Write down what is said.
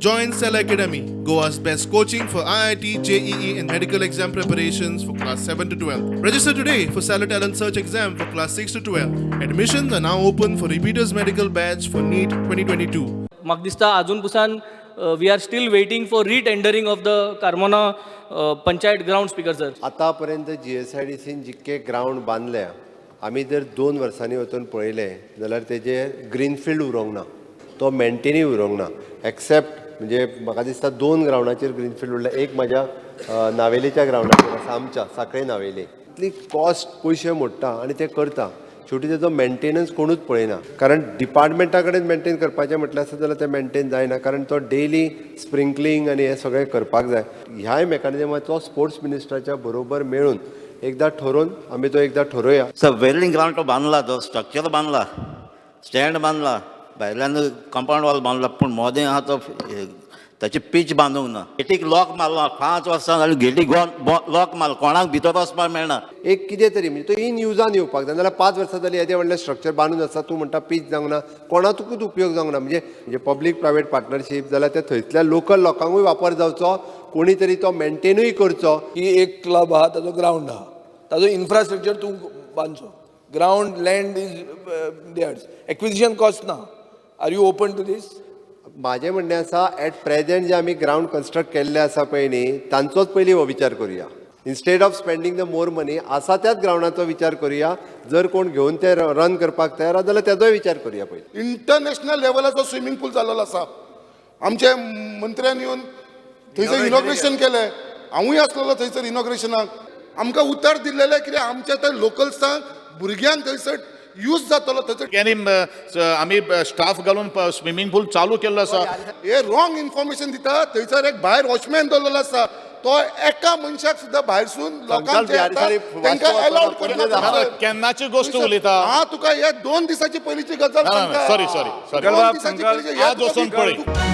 Join Cell Academy, Goa's best coaching for IIT, JEE, and medical exam preparations for class 7 to 12. Register today for Cell Talent Search exam for class 6 to 12. Admissions are now open for repeaters medical batch for NEET 2022. म्हाका दिसता अजून पुसान we are still waiting for retendering of the Carmona panchayat ground speaker sir. आतापर्यंत GSIDCन जितके ground बांधल्या आम्ही जर 2 वर्सांनी वचून पळयले जाल्यार तेजे ग्रीनफिल्ड उरोंक ना, तो मेंटेनूय उरोंक ना. एक्सेप्ट म्हणजे म्हाका दिसता 2 ग्राउंडाचेर ग्रीनफिल्ड उरला. एक म्हाज्या नावेलीच्या ग्राउंडाचेर आसा, आमच्या साखळे नावेली. इतली कॉस्ट पयशे मोडटा आनी ते करता, शेवटी तेजो मेंटेनन्स कोणूच पळयना. कारण डिपार्टमेंटा कडेन मेंटेन करपाचें म्हटलें आसत जाल्यार तें मेंटेन जायना, कारण तो डेली स्प्रिंकलिंग आनी हें सगळें करपाक जाय. ह्याय मेकॅनिजमाचो स्पोर्ट्स मिनिस्टराच्या बरोबर मेळून एकदां ठरोवन आमी तो एकदां ठरोवया. वेलिंग ग्राउंड तो बांधला, तो स्ट्रक्चर बांधला, स्टँड बांधला, भायल्यान कंपाऊंड वॉल बांधला, पूण मोदें आहा तो ताची पीच बांदूंक ना. गेटीक लॉक मारला, 5 वर्सां जालीं गेटीक लॉक मारला, कोणाक भितर वचपाक मेळना. एक कितें तरी म्हणजे तो इन युजान येवपाक जाय. नाजाल्यार 5 वर्सां जालीं येदें व्हडलें स्ट्रक्चर बांदून आसा, तूं म्हणटा पीच जावंक ना, कोणातूच उपयोग जावंक ना. म्हणजे पब्लीक प्रायवेट पार्टनरशीप जाल्यार ते थंयसल्या लोकल लोकांकूय वापर जावचो, कोणी तरी तो मेंटेनूय करचो. की एक क्लब आहा, ताजो ग्राउंड आहा, ताजो इन्फ्रास्ट्रक्चर तूं बांदचो. Ground land is there's, acquisition cost ना. Are you open to this? म्हाजें म्हणणें आसा, एट प्रेझेंट जे आमी ग्राउंड कन्स्ट्रक्ट केल्ले आसा पळय न्ही, तांचोच पयलीं हो विचार करुया. Instead of spending the more money आसा त्याच ग्राउंडाचो विचार करुया. जर कोण घेवन ते रन करपाक तयार आसा जाल्यार तेजोय विचार करुया पयलीं. इंटरनॅशनल लेवलाचो स्विमींग पूल जाल्लो आसा. आमचे मंत्र्यान येवन थंयसर इनॉग्रेशन केलें. हांवूय आसलेलो थंयसर इनॉग्रेशनाक. आमकां उतर दिल्लेलें कितें आमच्या त्या लोकल्सांक भुरग्यांक थंयसर यूज जातलो. थंयसर आम्ही स्टाफ घालून स्विमींग पूल चालू केल्लो आसा. हे रॉंग इन्फॉर्मेशन दिता. थंयसर एक भायर वॉचमॅन दवरलेलो आसा, तो एका मनशाक सुद्धा भायरसून लोकांक तांकां अलाउड करना. केन्नाची गोष्ट उलयता. हांव तुका हे 2 दिसाची पयलींची गजाल सांगता. सॉरी दोन दिसाची पयलींची आज वचून पळय.